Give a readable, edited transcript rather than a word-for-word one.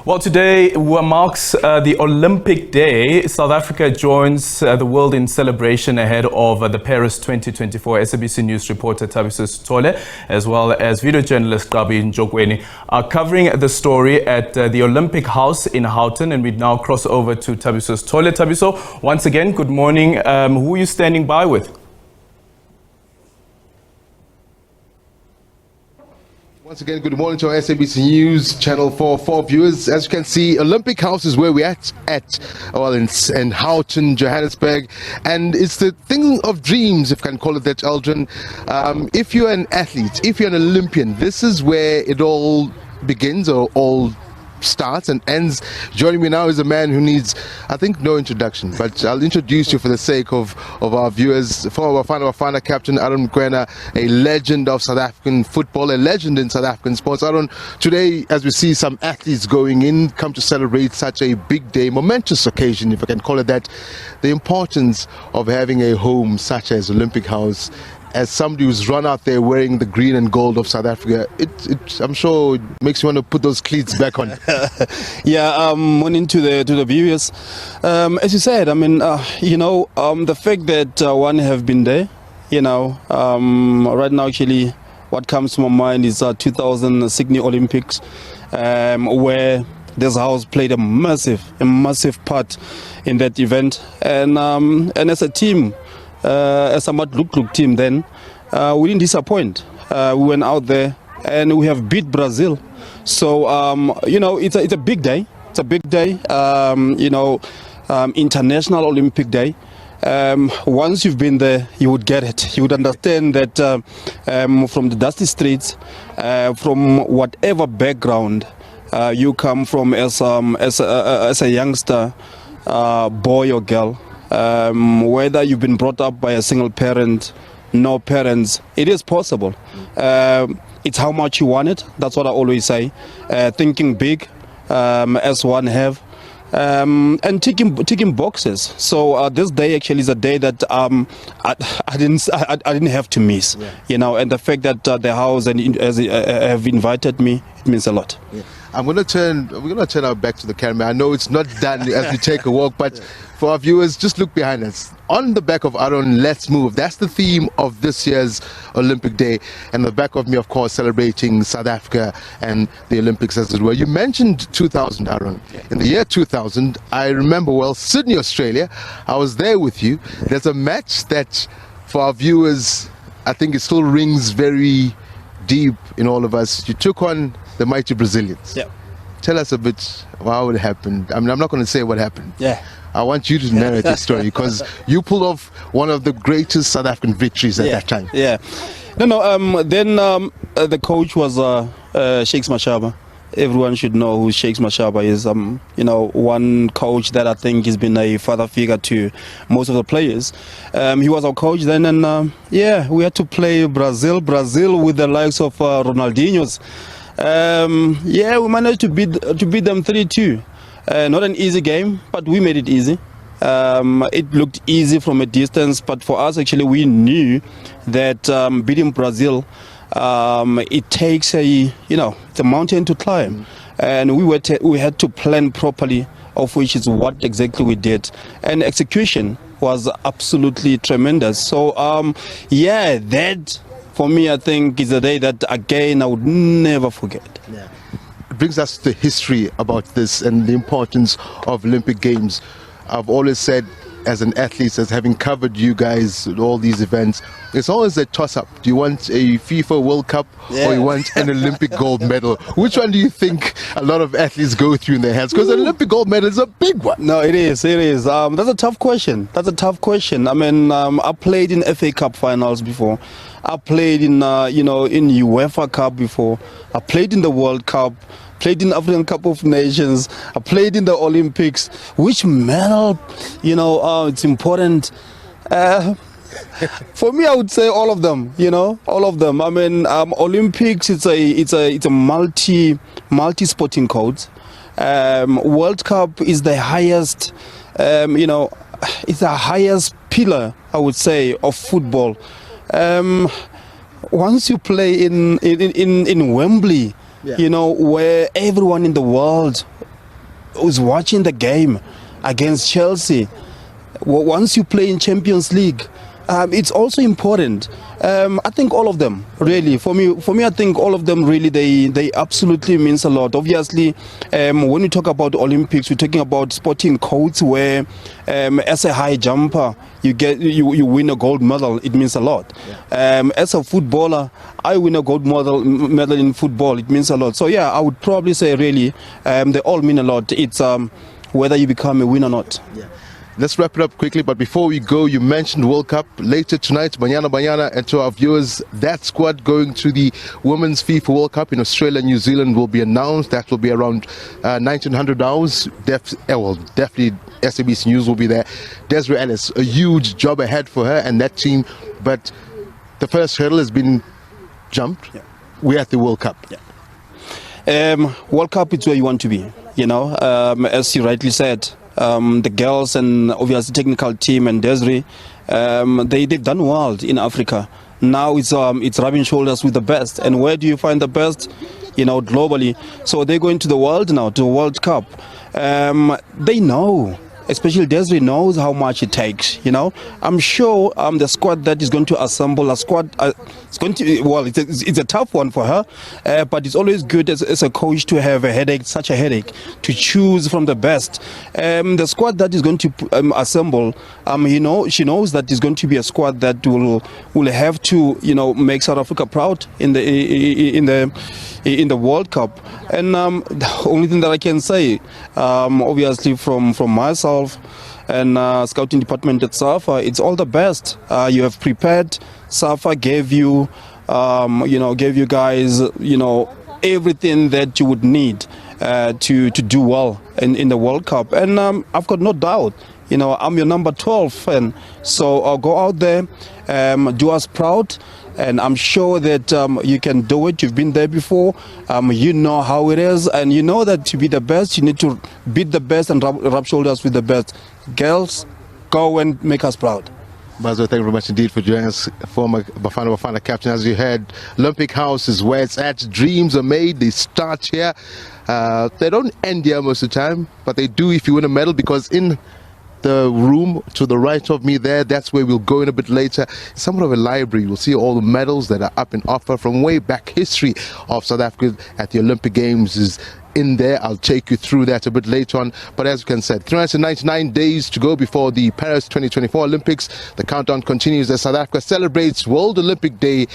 Well, today marks the Olympic Day. South Africa joins the world in celebration ahead of the Paris 2024. SABC News reporter Thabiso Sithole, as well as video journalist Gqabi Njokweni, are covering the story at the Olympic House in Houghton. And we now cross over to Thabiso Sithole. Thabiso, once again, good morning. Who are you standing by with? Once again, good morning to our SABC News Channel 4 viewers. As you can see, Olympic House is where we're in Houghton, Johannesburg. And it's the thing of dreams, if I can call it that, Aldrin. If you're an athlete, if you're an Olympian, this is where it all begins or all starts and ends. Joining me now is a man who needs, I think, no introduction, but I'll introduce you for the sake of our viewers. Former Bafana Bafana captain Aaron Mokoena, a legend of South African football, a legend in South African sports. Aaron, today, as we see some athletes going in, come to celebrate such a big day, momentous occasion, if I can call it that, the importance of having a home such as Olympic House. As somebody who's run out there wearing the green and gold of South Africa, I'm sure it makes you want to put those cleats back on. Morning to the viewers. As you said, the fact that one have been there, right now actually what comes to my mind is 2000 Sydney Olympics, where this house played a massive part in that event, and as a team. As a Look team then, we didn't disappoint. We went out there and we have beat Brazil. So, it's a big day. It's a big day, International Olympic Day. Once you've been there, you would get it. You would understand that from the dusty streets, from whatever background you come from as a youngster, boy or girl, whether you've been brought up by a single parent, no parents, it is possible. It's how much you want it. That's what I always say. Thinking big, as one have, and ticking boxes. So this day actually is a day that I didn't have to miss. Yeah. And the fact that the house have invited me, it means a lot. Yeah. We're going to turn our back to the camera. I know it's not done as we take a walk, but for our viewers, just look behind us. On the back of Aaron, let's move. That's the theme of this year's Olympic Day. And the back of me, of course, celebrating South Africa and the Olympics as it were. You mentioned 2000, Aaron. In the year 2000, I remember well, Sydney, Australia. I was there with you. There's a match that, for our viewers, I think it still rings very deep in all of us. You took on the mighty Brazilians. Yeah. Tell us a bit how it happened. I'm not going to say what happened. Yeah. I want you to narrate the story because you pulled off one of the greatest South African victories at that time. Yeah. Then the coach was Shakes Mashaba. Everyone should know who Shakes Mashaba is. One coach that I think has been a father figure to most of the players. He was our coach then, and we had to play Brazil with the likes of Ronaldinho's. We managed to beat them 3-2. Not an easy game, but we made it easy. It looked easy from a distance, but for us actually we knew that beating Brazil, it takes it's a mountain to climb, and we had to plan properly, of which is what exactly we did, and execution was absolutely tremendous. So that for me, I think, is a day that again I would never forget. Yeah. It brings us to history about this and the importance of Olympic Games. I've always said, as an athlete, as having covered you guys with all these events, it's always a toss-up. Do you want a FIFA World Cup or you want an Olympic gold medal? Which one do you think a lot of athletes go through in their heads? Because an Olympic gold medal is a big one. No, it is. That's a tough question. I played in FA Cup finals before. I played in UEFA Cup before. I played in the World Cup. Played in African Cup of Nations. I played in the Olympics. Which medal, it's important? For me, I would say all of them. All of them. Olympics. It's a multi sporting code. World Cup is the highest. It's the highest pillar, I would say, of football. Once you play in Wembley, where everyone in the world who's watching the game against Chelsea. Once you play in Champions League, it's also important. I think all of them, really. For me, I think all of them really they absolutely means a lot. Obviously, when we talk about Olympics, we're talking about sporting codes where, as a high jumper, you win a gold medal. It means a lot. Yeah. As a footballer, I win a gold medal in football. It means a lot. So yeah, I would probably say really, they all mean a lot. It's whether you become a winner or not. Yeah. Let's wrap it up quickly, but before we go, you mentioned World Cup. Later tonight, Banyana, and to our viewers, that squad going to the Women's FIFA World Cup in Australia and New Zealand will be announced. That will be around 1900 hours. Definitely SABC News will be there. Desiree Ellis, a huge job ahead for her and that team, but the first hurdle has been jumped. Yeah. We're at the World Cup. Yeah. World Cup is where you want to be, you know, as you rightly said. The girls and obviously technical team and Desiree, they've done well in Africa. Now it's rubbing shoulders with the best. And where do you find the best? You know, globally. So they're going to the world now, to the World Cup. They know, especially Desiree knows how much it takes. You know, I'm sure the squad that is going to assemble a squad. It's going to it's a tough one for her, but it's always good as a coach to have such a headache, to choose from the best. The squad that is going to assemble, she knows that it's going to be a squad that will have to, you know, make South Africa proud in the World Cup. And the only thing that I can say, obviously from myself and scouting department at SAFA, it's all the best. You have prepared. SAFA gave you guys, you know, everything that you would need to do well in the World Cup. And I've got no doubt, you know, I'm your number 12, and so I'll go out there, do us proud. And I'm sure that you can do it. You've been there before. You know how it is. And you know that to be the best, you need to beat the best and rub shoulders with the best. Girls, go and make us proud. Bazo, thank you very much indeed for joining us, former Bafana Bafana captain. As you heard, Olympic House is where it's at. Dreams are made. They start here. They don't end here most of the time, but they do if you win a medal, because in the room to the right of me there, that's where we'll go in a bit later. Somewhat of a library. We'll see all the medals that are up in offer from way back. History of South Africa at the Olympic Games is in there. I'll take you through that a bit later on. But as you can say, 399 days to go before the Paris 2024 Olympics. The countdown continues as South Africa celebrates World Olympic Day.